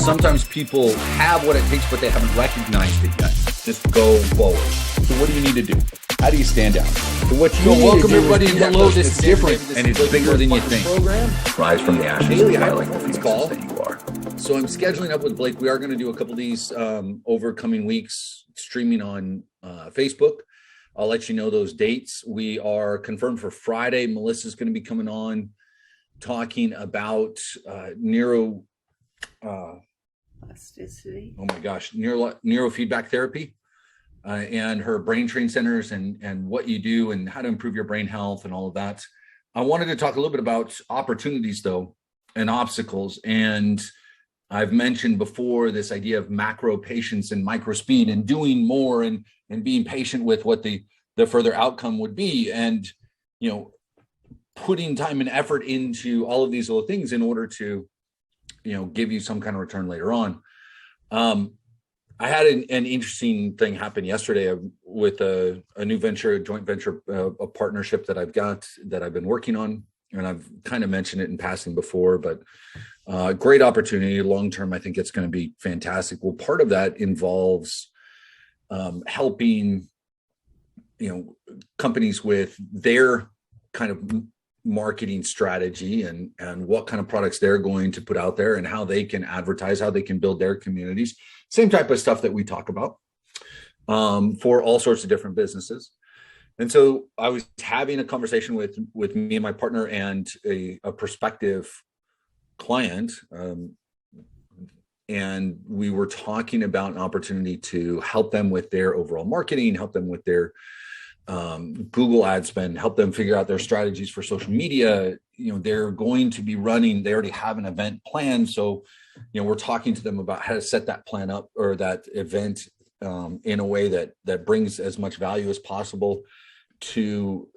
sometimes people have what it takes, but they haven't recognized it yet. Just go forward. So what do you need to do? How do you stand out? So what you welcome everybody and hello. This is different, and it's bigger than you think. Rise from the ashes Daily and high like the performance phoenixes call. that you are. So I'm scheduling up with Blake. We are going to do a couple of these over coming weeks, streaming on Facebook. I'll let you know those dates. We are confirmed for Friday. Melissa's going to be coming on talking about neurofeedback therapy and her brain train centers and what you do and how to improve your brain health and all of that. I wanted to talk a little bit about opportunities though and obstacles. And I've mentioned before this idea of macro patience and micro speed and doing more and being patient with what the further outcome would be. And, you know, putting time and effort into all of these little things in order to, you know, give you some kind of return later on. I had an interesting thing happen yesterday with a new venture, a joint venture, a partnership that I've got that I've been working on. And I've kind of mentioned it in passing before, but great opportunity. Long-term, I think it's going to be fantastic. Well, part of that involves helping, you know, companies with their kind of marketing strategy and what kind of products they're going to put out there and how they can advertise, how they can build their communities. Same type of stuff that we talk about for all sorts of different businesses. And so I was having a conversation with me and my partner and a prospective client. And we were talking about an opportunity to help them with their overall marketing, help them with their Google ad spend, help them figure out their strategies for social media. You know, they're going to be running, they already have an event planned. So, you know, we're talking to them about how to set that plan up or that event in a way that brings as much value as possible to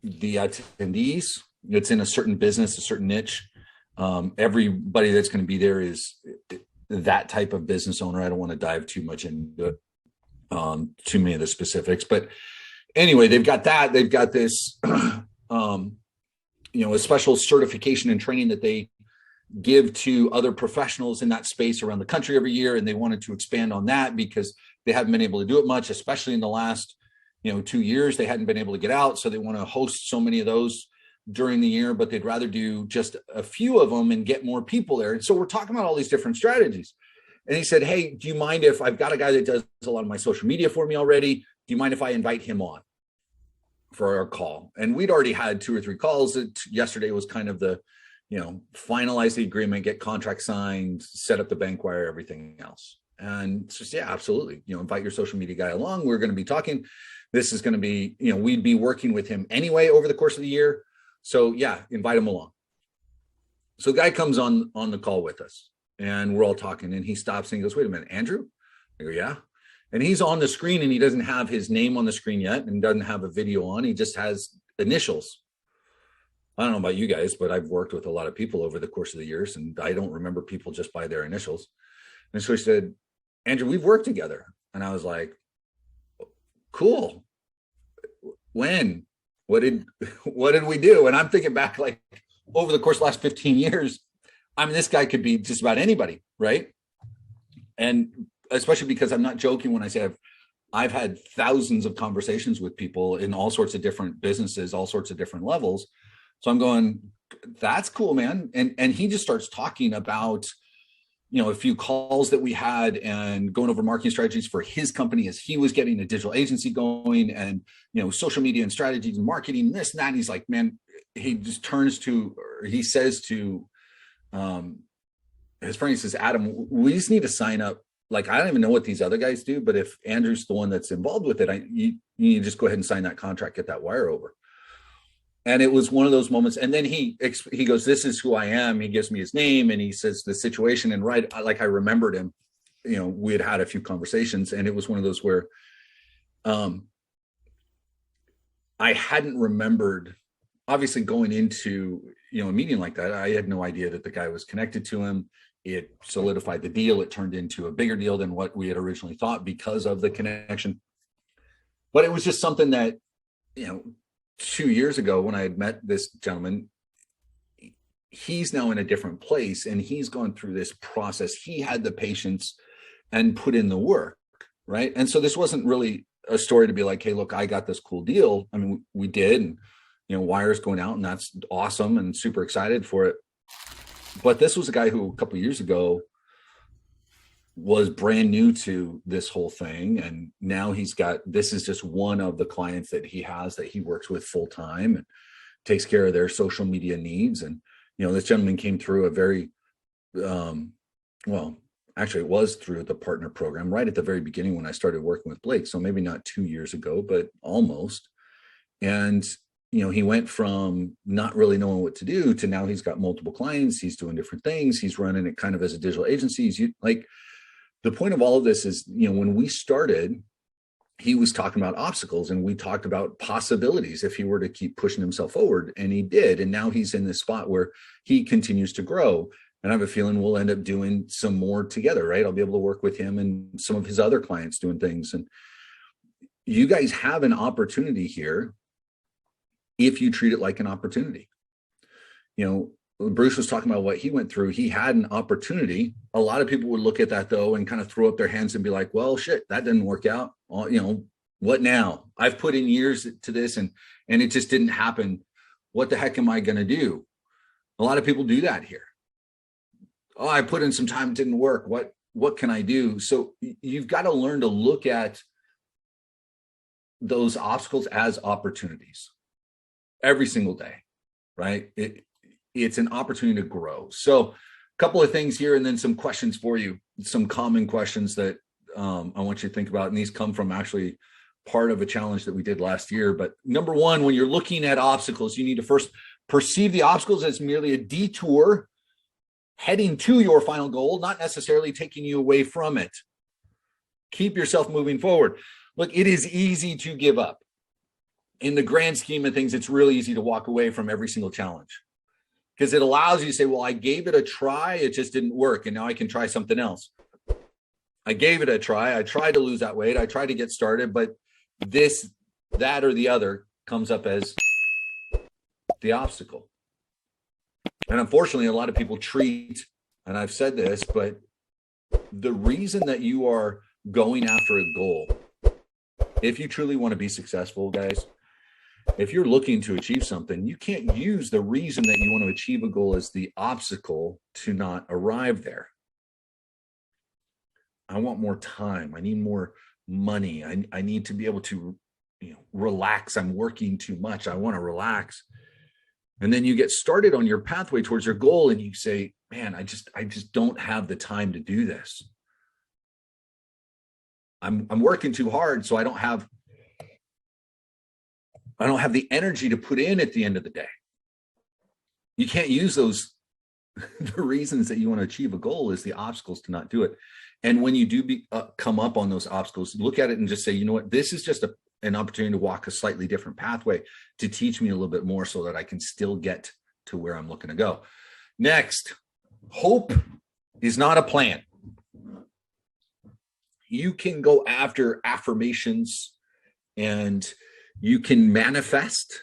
the attendees. It's in a certain business, a certain niche. Everybody that's going to be there is that type of business owner. I don't want to dive too much into it, too many of the specifics, but anyway, they've got that. They've got this, you know, a special certification and training that they give to other professionals in that space around the country every year. And they wanted to expand on that because they haven't been able to do it much, especially in the last, 2 years. They hadn't been able to get out. So they want to host so many of those during the year, but they'd rather do just a few of them and get more people there. And so we're talking about all these different strategies. And he said, hey, do you mind if I've got a guy that does a lot of my social media for me already? Do you mind if I invite him on for our call? And we'd already had 2 or 3 calls. Yesterday was kind of the, finalize the agreement, get contract signed, set up the bank wire, everything else. And just, yeah, absolutely. Invite your social media guy along. We're going to be talking. This is going to be, we'd be working with him anyway over the course of the year. So yeah, invite him along. So the guy comes on the call with us and we're all talking and he stops and he goes, wait a minute, Andrew? I go, yeah. And he's on the screen and he doesn't have his name on the screen yet and doesn't have a video on. He just has initials. I don't know about you guys, but I've worked with a lot of people over the course of the years and I don't remember people just by their initials. And so he said, Andrew, we've worked together. And I was like, cool. When? What did we do? And I'm thinking back, like over the course of the last 15 years, I mean, this guy could be just about anybody, right? And especially because I'm not joking when I say I've had thousands of conversations with people in all sorts of different businesses, all sorts of different levels. So I'm going, that's cool, man. And he just starts talking about, a few calls that we had and going over marketing strategies for his company as he was getting a digital agency going and, social media and strategies and marketing, this and that. And he's like, man, he just turns to, or he says to his friend, he says, Adam, we just need to sign up. Like, I don't even know what these other guys do, but if Andrew's the one that's involved with it, you need to just go ahead and sign that contract, get that wire over. And it was one of those moments. And then he goes, this is who I am. He gives me his name and he says the situation. And right, like I remembered him, we had a few conversations and it was one of those where I hadn't remembered, obviously going into, a meeting like that. I had no idea that the guy was connected to him. It solidified the deal. It turned into a bigger deal than what we had originally thought because of the connection. But it was just something that, 2 years ago when I had met this gentleman, he's now in a different place, and he's gone through this process. He had the patience and put in the work, right? And so this wasn't really a story to be like, hey, look, I got this cool deal. I mean, we did, and wires going out, and that's awesome, and super excited for it. But this was a guy who a couple of years ago was brand new to this whole thing, and now this is just one of the clients that he has that he works with full time and takes care of their social media needs. And this gentleman came through a very well, actually it was through the partner program right at the very beginning when I started working with Blake, so maybe not 2 years ago, but almost. And he went from not really knowing what to do to now he's got multiple clients, he's doing different things, he's running it kind of as a digital agency. The point of all of this is, when we started, he was talking about obstacles, and we talked about possibilities if he were to keep pushing himself forward, and he did. And now he's in this spot where he continues to grow. And I have a feeling we'll end up doing some more together, right? I'll be able to work with him and some of his other clients doing things. And you guys have an opportunity here if you treat it like an opportunity. Bruce was talking about what he went through. He had an opportunity. A lot of people would look at that though and kind of throw up their hands and be like, well, shit, that didn't work out. What now? I've put in years to this and it just didn't happen. What the heck am I going to do? A lot of people do that here. Oh, I put in some time, it didn't work. What can I do? So you've got to learn to look at those obstacles as opportunities every single day, right? It's an opportunity to grow. So a couple of things here, and then some questions for you, some common questions that I want you to think about. And these come from actually part of a challenge that we did last year. But number one, when you're looking at obstacles, you need to first perceive the obstacles as merely a detour heading to your final goal, not necessarily taking you away from it. Keep yourself moving forward. Look, it is easy to give up. In the grand scheme of things, it's really easy to walk away from every single challenge because it allows you to say, well, I gave it a try, it just didn't work, and now I can try something else. I gave it a try. I tried to lose that weight. I tried to get started, but this, that, or the other comes up as the obstacle. And unfortunately, a lot of people treat, and I've said this, but the reason that you are going after a goal, if you truly want to be successful, guys, if you're looking to achieve something, you can't use the reason that you want to achieve a goal as the obstacle to not arrive there. I want more time. I need more money. I need to be able to, relax. I'm working too much. I want to relax. And then you get started on your pathway towards your goal and you say, man, I just don't have the time to do this. I'm working too hard, so I don't have the energy to put in at the end of the day. You can't use those the reasons that you want to achieve a goal as the obstacles to not do it. And when you do come up on those obstacles, look at it and just say, you know what, this is just an opportunity to walk a slightly different pathway to teach me a little bit more so that I can still get to where I'm looking to go. Next, hope is not a plan. You can go after affirmations and you can manifest.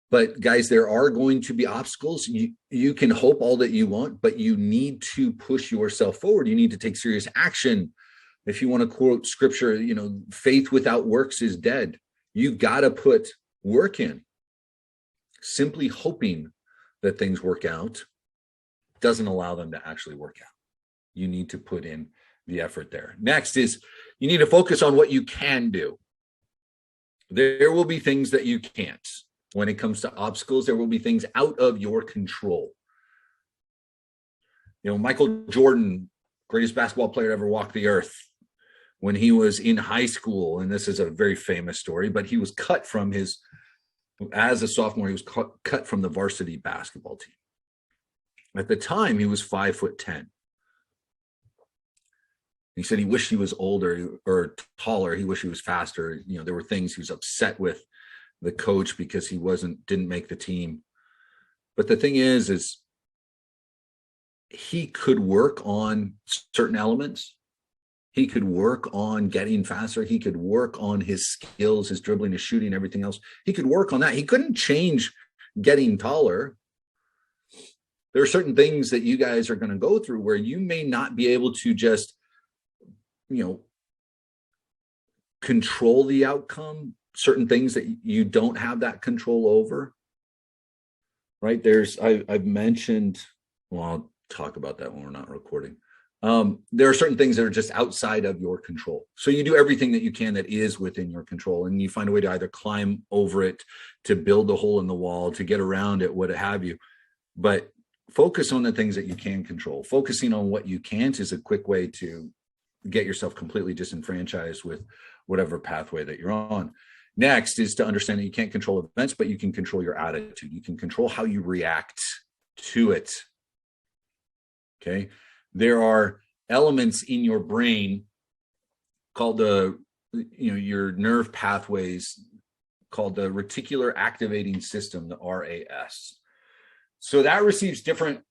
But guys, there are going to be obstacles. You can hope all that you want, but you need to push yourself forward. You need to take serious action. If you want to quote scripture, faith without works is dead. You got to put work in. Simply hoping that things work out doesn't allow them to actually work out. You need to put in the effort there. Next is you need to focus on what you can do. There will be things that you can't. When it comes to obstacles, there will be things out of your control. Michael Jordan, greatest basketball player to ever walk the earth, when he was in high school, and this is a very famous story, but he was cut from as a sophomore, he was cut from the varsity basketball team. At the time, he was 5'10". He said he wished he was older or taller. He wished he was faster. There were things he was upset with the coach because he didn't make the team. But the thing is he could work on certain elements. He could work on getting faster. He could work on his skills, his dribbling, his shooting, everything else. He could work on that. He couldn't change getting taller. There are certain things that you guys are going to go through where you may not be able to just, control the outcome, certain things that you don't have that control over, right? I've mentioned, well, I'll talk about that when we're not recording. There are certain things that are just outside of your control. So you do everything that you can that is within your control, and you find a way to either climb over it, to build a hole in the wall, to get around it, what have you. But focus on the things that you can control. Focusing on what you can't is a quick way to get yourself completely disenfranchised with whatever pathway that you're on. Next is to understand that you can't control events, but you can control your attitude. You can control how you react to it. Okay. There are elements in your brain called your nerve pathways, called the reticular activating system, the RAS. So that receives different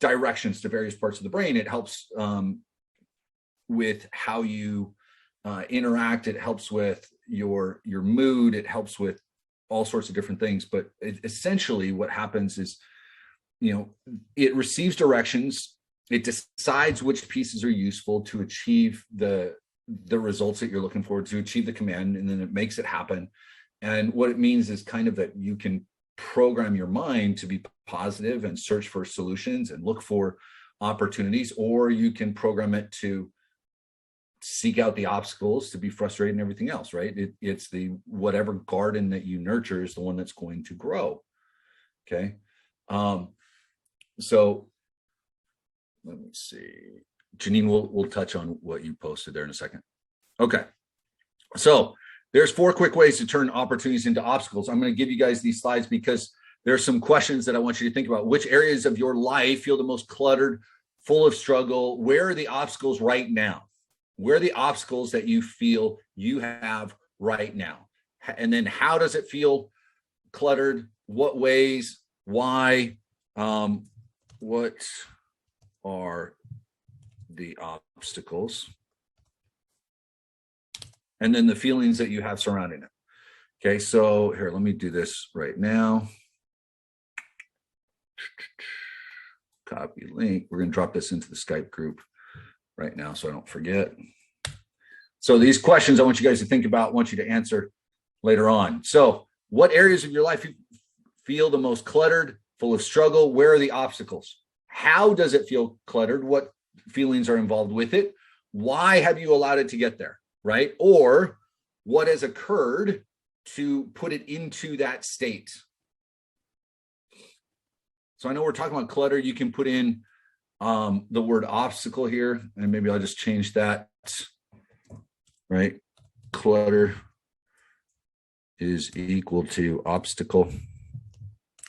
directions to various parts of the brain. It helps with how you interact. It helps with your mood. It helps with all sorts of different things. But essentially what happens is, it receives directions. It decides which pieces are useful to achieve the results that you're looking for, to achieve the command, and then it makes it happen. And what it means is kind of that you can program your mind to be positive and search for solutions and look for opportunities, or you can program it to seek out the obstacles, to be frustrated and everything else, right? It's the whatever garden that you nurture is the one that's going to grow. Okay. So let me see. Janine, we'll touch on what you posted there in a second. Okay. So there's 4 quick ways to turn opportunities into obstacles. I'm going to give you guys these slides because there are some questions that I want you to think about. Which areas of your life feel the most cluttered, full of struggle? Where are the obstacles right now? Where are the obstacles that you feel you have right now? And then how does it feel cluttered? What ways? Why? What are the obstacles? And then the feelings that you have surrounding it. Okay, so here, let me do this right now. Copy link. We're going to drop this into the Skype group right now so I don't forget. So these questions I want you guys to think about, want you to answer later on. So what areas of your life you feel the most cluttered, full of struggle? Where are the obstacles? How does it feel cluttered? What feelings are involved with it? Why have you allowed it to get there, right? Or what has occurred to put it into that state? So I know we're talking about clutter. You can put in the word obstacle here, and maybe I'll just change that, right? Clutter is equal to obstacle.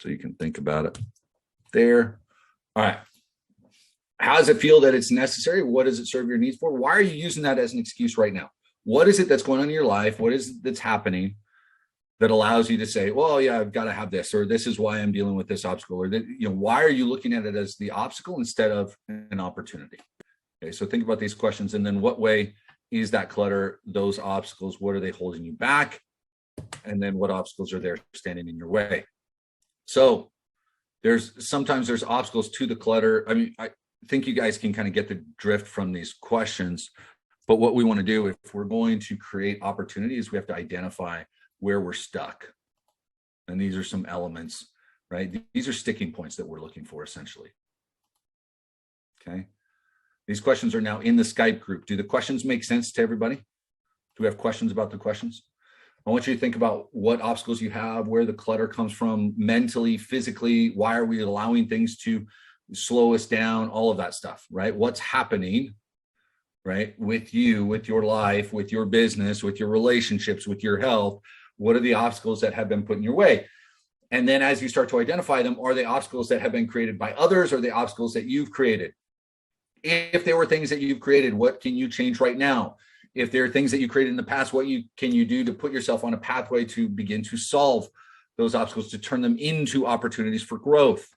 So you can think about it there. All right. How does it feel that it's necessary? What does it serve your needs for? Why are you using that as an excuse right now? What is it that's going on in your life? What is it that's happening that allows you to say, well, yeah, I've got to have this, or this is why I'm dealing with this obstacle, or that, why are you looking at it as the obstacle instead of an opportunity? Okay, so think about these questions, and then what way is that clutter, those obstacles, what are they holding you back? And then what obstacles are there standing in your way? So sometimes there's obstacles to the clutter. I mean, I think you guys can kind of get the drift from these questions, but what we want to do, if we're going to create opportunities, we have to identify where we're stuck. And these are some elements, right? These are sticking points that we're looking for essentially. Okay. These questions are now in the Skype group. Do the questions make sense to everybody? Do we have questions about the questions? I want you to think about what obstacles you have, where the clutter comes from mentally, physically. Why are we allowing things to slow us down? All of that stuff, right? What's happening, right? With you, with your life, with your business, with your relationships, with your health. What are the obstacles that have been put in your way? And then as you start to identify them, are they obstacles that have been created by others, or are they obstacles that you've created? If there were things that you've created, what can you change right now? If there are things that you created in the past, what can you do to put yourself on a pathway to begin to solve those obstacles, to turn them into opportunities for growth?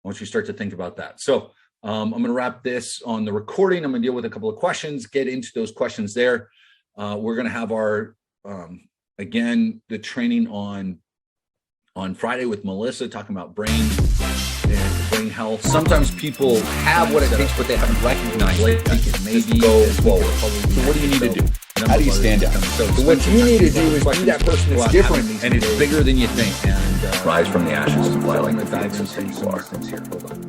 Once you start to think about that. So I'm going to wrap this on the recording. I'm going to deal with a couple of questions, get into those questions there. We're going to have our, again, the training on on Friday with Melissa talking about brain and brain health. Sometimes people have what it takes, but they haven't recognized it. Maybe go forward. So what do you need to do? How do you stand out? So what you need to do is be that person that's different, and it's bigger than you think. And Rise from the ashes and fly like the dive phoenix into that you some are. things here. Hold on.